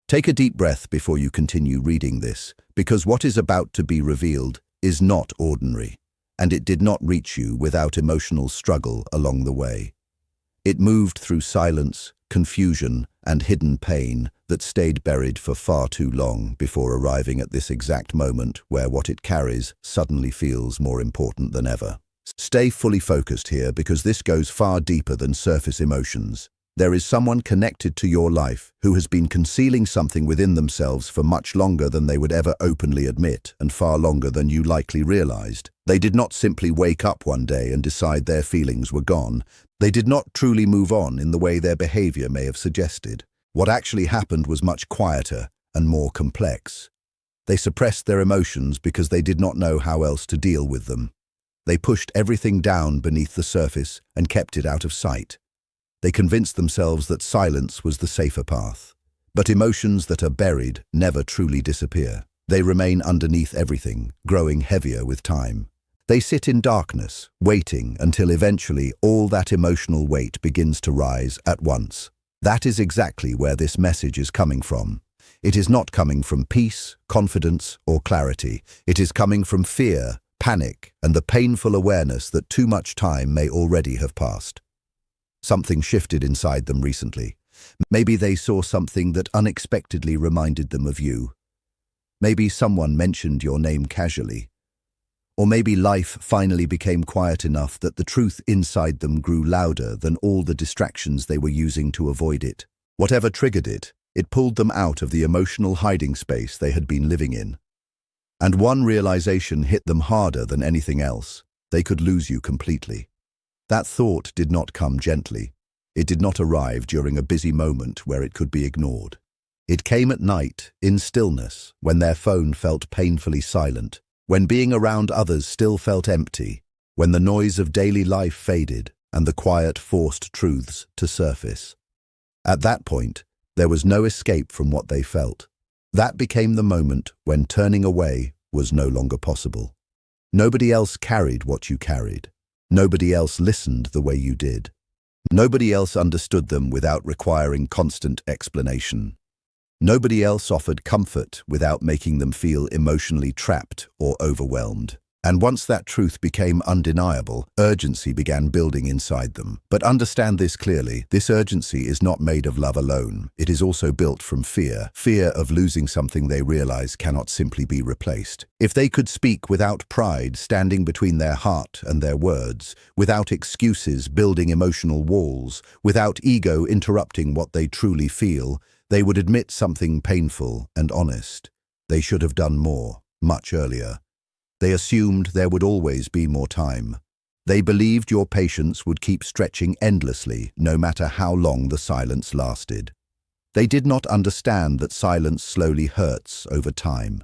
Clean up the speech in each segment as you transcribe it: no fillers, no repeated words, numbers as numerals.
Take a deep breath before you continue reading this, because what is about to be revealed is not ordinary, and it did not reach you without emotional struggle along the way. It moved through silence, confusion, and hidden pain that stayed buried for far too long before arriving at this exact moment where what it carries suddenly feels more important than ever. Stay fully focused here, because this goes far deeper than surface emotions. There is someone connected to your life who has been concealing something within themselves for much longer than they would ever openly admit, and far longer than you likely realized. They did not simply wake up one day and decide their feelings were gone. They did not truly move on in the way their behavior may have suggested. What actually happened was much quieter and more complex. They suppressed their emotions because they did not know how else to deal with them. They pushed everything down beneath the surface and kept it out of sight. They convinced themselves that silence was the safer path. But emotions that are buried never truly disappear. They remain underneath everything, growing heavier with time. They sit in darkness, waiting until eventually all that emotional weight begins to rise at once. That is exactly where this message is coming from. It is not coming from peace, confidence, or clarity. It is coming from fear, panic, and the painful awareness that too much time may already have passed. Something shifted inside them recently. Maybe they saw something that unexpectedly reminded them of you. Maybe someone mentioned your name casually. Or maybe life finally became quiet enough that the truth inside them grew louder than all the distractions they were using to avoid it. Whatever triggered it, it pulled them out of the emotional hiding space they had been living in. And one realization hit them harder than anything else: they could lose you completely. That thought did not come gently. It did not arrive during a busy moment where it could be ignored. It came at night, in stillness, when their phone felt painfully silent, when being around others still felt empty, when the noise of daily life faded and the quiet forced truths to surface. At that point, there was no escape from what they felt. That became the moment when turning away was no longer possible. Nobody else carried what you carried. Nobody else listened the way you did. Nobody else understood them without requiring constant explanation. Nobody else offered comfort without making them feel emotionally trapped or overwhelmed. And once that truth became undeniable, urgency began building inside them. But understand this clearly: this urgency is not made of love alone. It is also built from fear. Fear of losing something they realize cannot simply be replaced. If they could speak without pride standing between their heart and their words, without excuses building emotional walls, without ego interrupting what they truly feel, they would admit something painful and honest. They should have done more, much earlier. They assumed there would always be more time. They believed your patience would keep stretching endlessly, no matter how long the silence lasted. They did not understand that silence slowly hurts over time.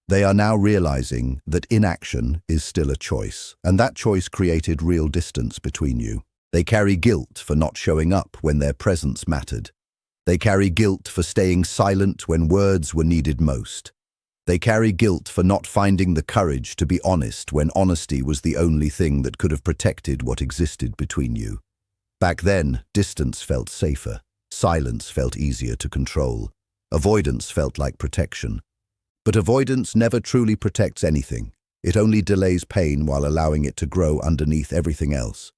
They are now realizing that inaction is still a choice, and that choice created real distance between you. They carry guilt for not showing up when their presence mattered. They carry guilt for staying silent when words were needed most. They carry guilt for not finding the courage to be honest when honesty was the only thing that could have protected what existed between you. Back then, distance felt safer. Silence felt easier to control. Avoidance felt like protection. But avoidance never truly protects anything. It only delays pain while allowing it to grow underneath everything else.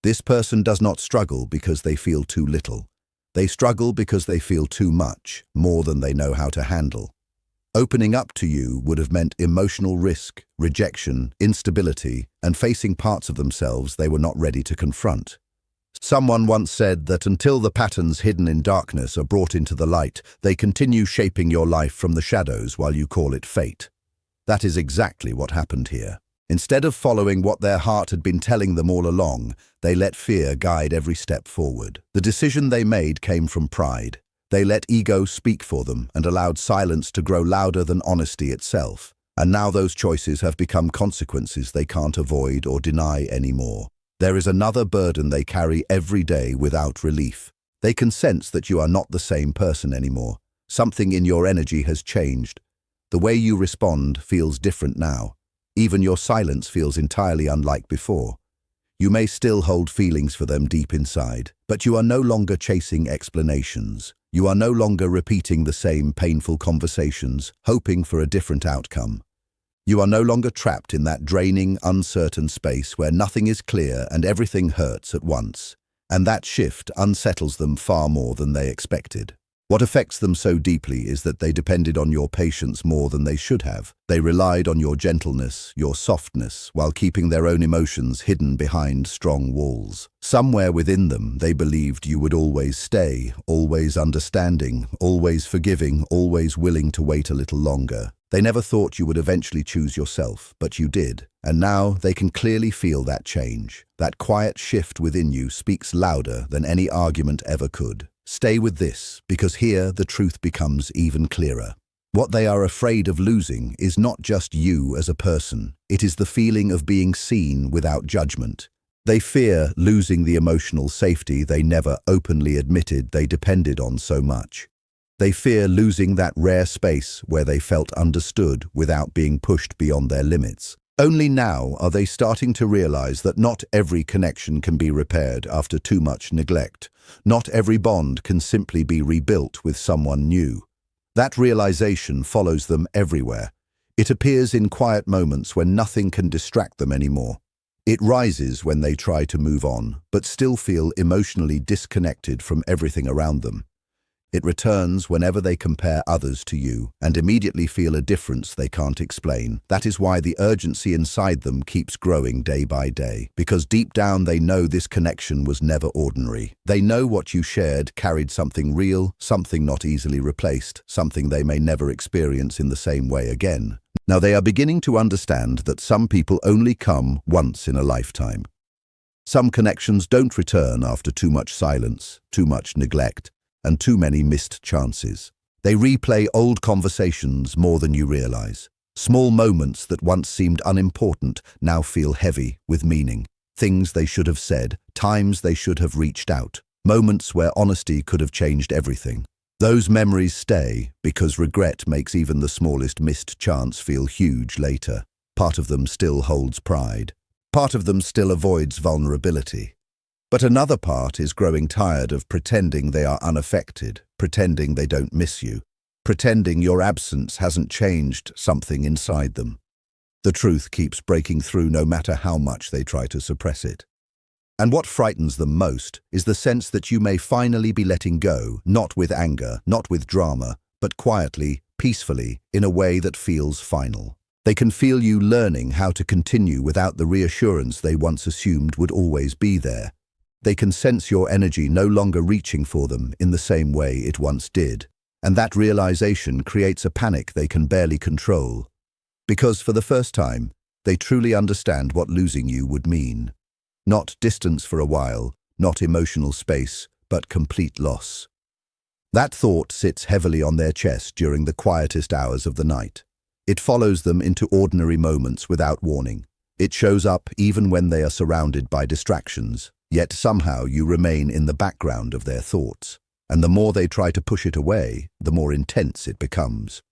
This person does not struggle because they feel too little. They struggle because they feel too much, more than they know how to handle. Opening up to you would have meant emotional risk, rejection, instability, and facing parts of themselves they were not ready to confront. Someone once said that until the patterns hidden in darkness are brought into the light, they continue shaping your life from the shadows while you call it fate. That is exactly what happened here. Instead of following what their heart had been telling them all along, they let fear guide every step forward. The decision they made came from pride. They let ego speak for them and allowed silence to grow louder than honesty itself. And now those choices have become consequences they can't avoid or deny anymore. There is another burden they carry every day without relief. They can sense that you are not the same person anymore. Something in your energy has changed. The way you respond feels different now. Even your silence feels entirely unlike before. You may still hold feelings for them deep inside, but you are no longer chasing explanations. You are no longer repeating the same painful conversations, hoping for a different outcome. You are no longer trapped in that draining, uncertain space where nothing is clear and everything hurts at once. And that shift unsettles them far more than they expected. What affects them so deeply is that they depended on your patience more than they should have. They relied on your gentleness, your softness, while keeping their own emotions hidden behind strong walls. Somewhere within them, they believed you would always stay, always understanding, always forgiving, always willing to wait a little longer. They never thought you would eventually choose yourself, but you did. And now they can clearly feel that change. That quiet shift within you speaks louder than any argument ever could. Stay with this, because here the truth becomes even clearer. What they are afraid of losing is not just you as a person. It is the feeling of being seen without judgment. They fear losing the emotional safety they never openly admitted they depended on so much. They fear losing that rare space where they felt understood without being pushed beyond their limits. Only now are they starting to realize that not every connection can be repaired after too much neglect. Not every bond can simply be rebuilt with someone new. That realization follows them everywhere. It appears in quiet moments when nothing can distract them anymore. It rises when they try to move on, but still feel emotionally disconnected from everything around them. It returns whenever they compare others to you and immediately feel a difference they can't explain. That is why the urgency inside them keeps growing day by day, because deep down they know this connection was never ordinary. They know what you shared carried something real, something not easily replaced, something they may never experience in the same way again. Now they are beginning to understand that some people only come once in a lifetime. Some connections don't return after too much silence, too much neglect, and too many missed chances. They replay old conversations more than you realize. Small moments that once seemed unimportant now feel heavy with meaning. Things they should have said, times they should have reached out, moments where honesty could have changed everything. Those memories stay because regret makes even the smallest missed chance feel huge later. Part of them still holds pride. Part of them still avoids vulnerability. But another part is growing tired of pretending they are unaffected, pretending they don't miss you, pretending your absence hasn't changed something inside them. The truth keeps breaking through no matter how much they try to suppress it. And what frightens them most is the sense that you may finally be letting go, not with anger, not with drama, but quietly, peacefully, in a way that feels final. They can feel you learning how to continue without the reassurance they once assumed would always be there. They can sense your energy no longer reaching for them in the same way it once did. And that realization creates a panic they can barely control. Because for the first time, they truly understand what losing you would mean. Not distance for a while, not emotional space, but complete loss. That thought sits heavily on their chest during the quietest hours of the night. It follows them into ordinary moments without warning. It shows up even when they are surrounded by distractions. Yet somehow you remain in the background of their thoughts, and the more they try to push it away, the more intense it becomes.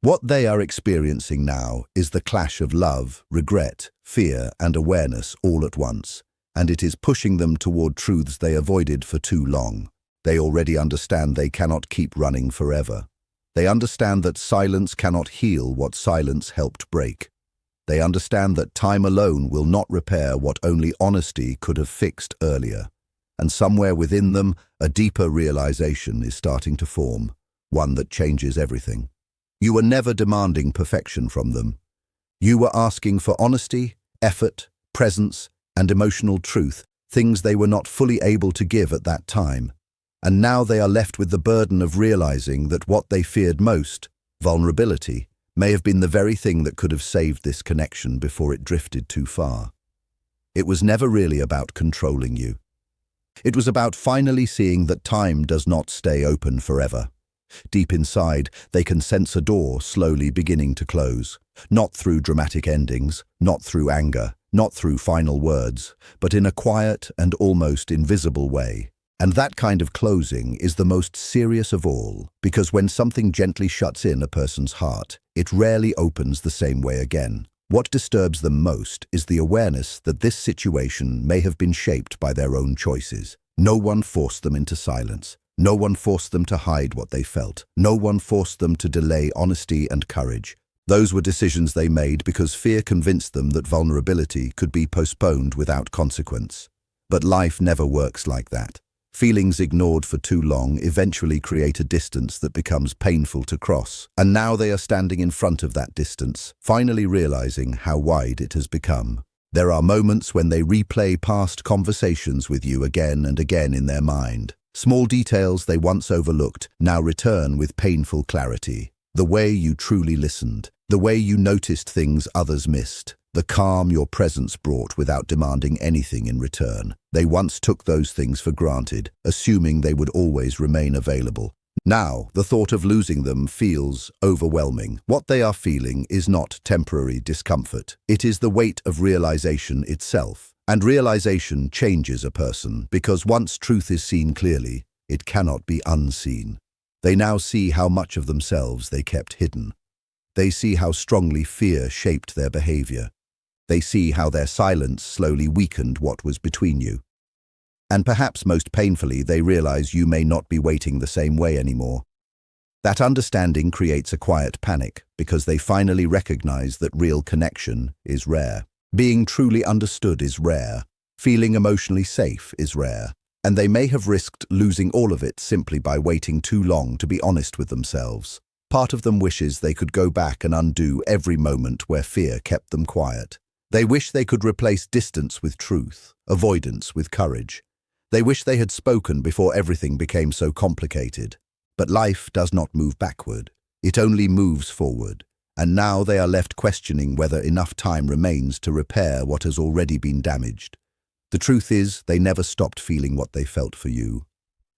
What they are experiencing now is the clash of love, regret, fear, and awareness all at once, and it is pushing them toward truths they avoided for too long. They already understand they cannot keep running forever. They understand that silence cannot heal what silence helped break. They understand that time alone will not repair what only honesty could have fixed earlier. And somewhere within them, a deeper realization is starting to form, one that changes everything. You were never demanding perfection from them. You were asking for honesty, effort, presence, and emotional truth, things they were not fully able to give at that time. And now they are left with the burden of realizing that what they feared most, vulnerability, may have been the very thing that could have saved this connection before it drifted too far. It was never really about controlling you. It was about finally seeing that time does not stay open forever. Deep inside, they can sense a door slowly beginning to close, not through dramatic endings, not through anger, not through final words, but in a quiet and almost invisible way. And that kind of closing is the most serious of all, because when something gently shuts in a person's heart, it rarely opens the same way again. What disturbs them most is the awareness that this situation may have been shaped by their own choices. No one forced them into silence. No one forced them to hide what they felt. No one forced them to delay honesty and courage. Those were decisions they made because fear convinced them that vulnerability could be postponed without consequence. But life never works like that. Feelings ignored for too long eventually create a distance that becomes painful to cross. And now they are standing in front of that distance, finally realizing how wide it has become. There are moments when they replay past conversations with you again and again in their mind. Small details they once overlooked now return with painful clarity. The way you truly listened, the way you noticed things others missed, the calm your presence brought without demanding anything in return. They once took those things for granted, assuming they would always remain available. Now, the thought of losing them feels overwhelming. What they are feeling is not temporary discomfort. It is the weight of realization itself. And realization changes a person because once truth is seen clearly, it cannot be unseen. They now see how much of themselves they kept hidden. They see how strongly fear shaped their behavior. They see how their silence slowly weakened what was between you. And perhaps most painfully, they realize you may not be waiting the same way anymore. That understanding creates a quiet panic because they finally recognize that real connection is rare. Being truly understood is rare. Feeling emotionally safe is rare. And they may have risked losing all of it simply by waiting too long to be honest with themselves. Part of them wishes they could go back and undo every moment where fear kept them quiet. They wish they could replace distance with truth, avoidance with courage. They wish they had spoken before everything became so complicated. But life does not move backward. It only moves forward. And now they are left questioning whether enough time remains to repair what has already been damaged. The truth is, they never stopped feeling what they felt for you.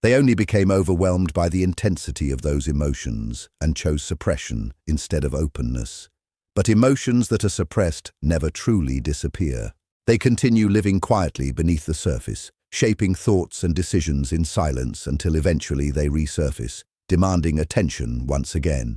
They only became overwhelmed by the intensity of those emotions and chose suppression instead of openness. But emotions that are suppressed never truly disappear. They continue living quietly beneath the surface, shaping thoughts and decisions in silence until eventually they resurface, demanding attention once again.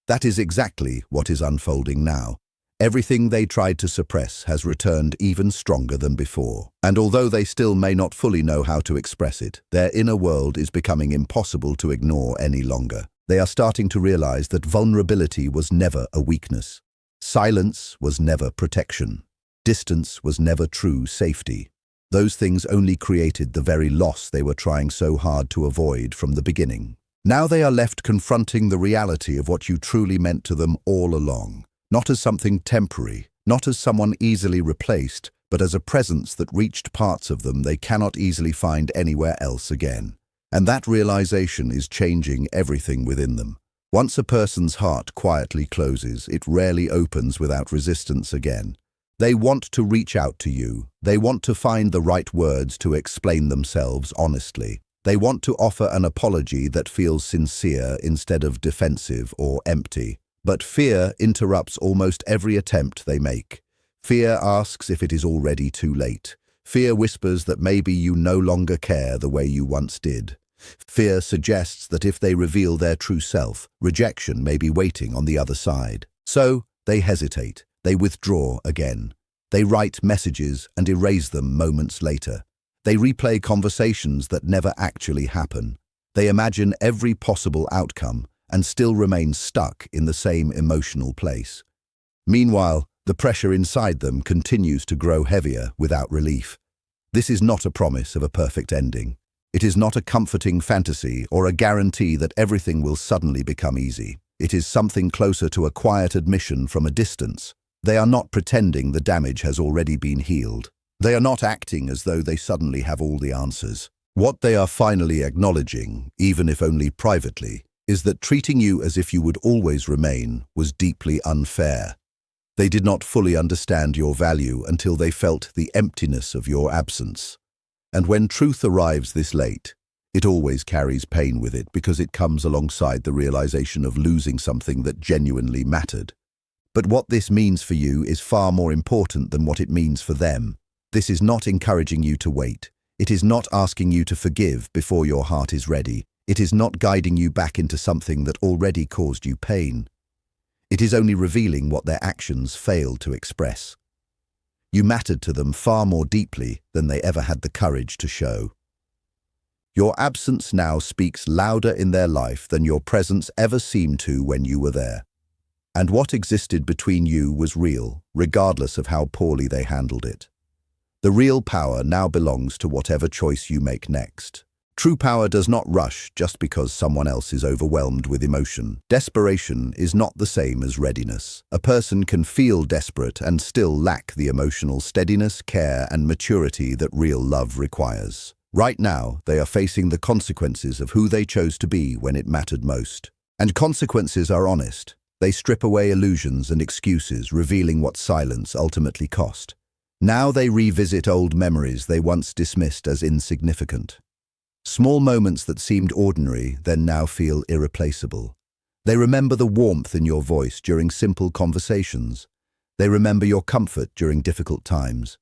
That is exactly what is unfolding now. Everything they tried to suppress has returned even stronger than before. And although they still may not fully know how to express it, their inner world is becoming impossible to ignore any longer. They are starting to realize that vulnerability was never a weakness. Silence was never protection. Distance was never true safety. Those things only created the very loss they were trying so hard to avoid from the beginning. Now they are left confronting the reality of what you truly meant to them all along. Not as something temporary, not as someone easily replaced, but as a presence that reached parts of them they cannot easily find anywhere else again. And that realization is changing everything within them. Once a person's heart quietly closes, it rarely opens without resistance again. They want to reach out to you. They want to find the right words to explain themselves honestly. They want to offer an apology that feels sincere instead of defensive or empty. But fear interrupts almost every attempt they make. Fear asks if it is already too late. Fear whispers that maybe you no longer care the way you once did. Fear suggests that if they reveal their true self, rejection may be waiting on the other side. So they hesitate. They withdraw again. They write messages and erase them moments later. They replay conversations that never actually happen. They imagine every possible outcome and still remain stuck in the same emotional place. Meanwhile, the pressure inside them continues to grow heavier without relief. This is not a promise of a perfect ending. It is not a comforting fantasy or a guarantee that everything will suddenly become easy. It is something closer to a quiet admission from a distance. They are not pretending the damage has already been healed. They are not acting as though they suddenly have all the answers. What they are finally acknowledging, even if only privately, is that treating you as if you would always remain was deeply unfair. They did not fully understand your value until they felt the emptiness of your absence. And when truth arrives this late, it always carries pain with it because it comes alongside the realization of losing something that genuinely mattered. But what this means for you is far more important than what it means for them. This is not encouraging you to wait. It is not asking you to forgive before your heart is ready. It is not guiding you back into something that already caused you pain. It is only revealing what their actions failed to express. You mattered to them far more deeply than they ever had the courage to show. Your absence now speaks louder in their life than your presence ever seemed to when you were there. And what existed between you was real, regardless of how poorly they handled it. The real power now belongs to whatever choice you make next. True power does not rush just because someone else is overwhelmed with emotion. Desperation is not the same as readiness. A person can feel desperate and still lack the emotional steadiness, care, and maturity that real love requires. Right now, they are facing the consequences of who they chose to be when it mattered most. And consequences are honest. They strip away illusions and excuses, revealing what silence ultimately cost. Now they revisit old memories they once dismissed as insignificant. Small moments that seemed ordinary then now feel irreplaceable. They remember the warmth in your voice during simple conversations. They remember your comfort during difficult times.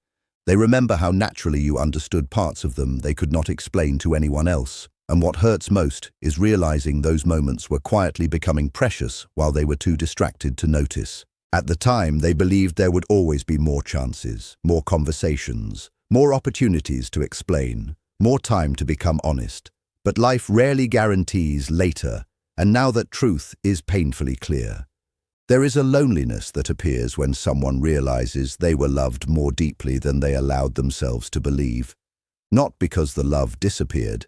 They remember how naturally you understood parts of them they could not explain to anyone else. And what hurts most is realizing those moments were quietly becoming precious while they were too distracted to notice. At the time, they believed there would always be more chances, more conversations, more opportunities to explain, more time to become honest. But life rarely guarantees later, and now that truth is painfully clear. There is a loneliness that appears when someone realizes they were loved more deeply than they allowed themselves to believe. Not because the love disappeared,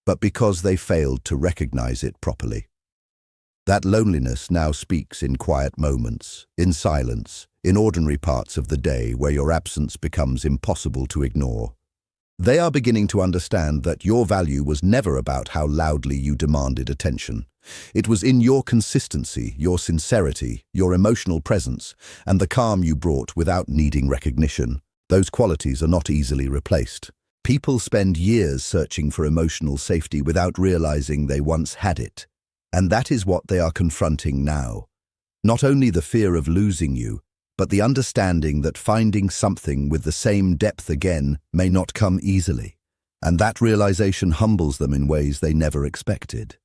but because they failed to recognize it properly. That loneliness now speaks in quiet moments, in silence, in ordinary parts of the day where your absence becomes impossible to ignore. They are beginning to understand that your value was never about how loudly you demanded attention. It was in your consistency, your sincerity, your emotional presence, and the calm you brought without needing recognition. Those qualities are not easily replaced. People spend years searching for emotional safety without realizing they once had it. And that is what they are confronting now. Not only the fear of losing you, but the understanding that finding something with the same depth again may not come easily. And that realization humbles them in ways they never expected.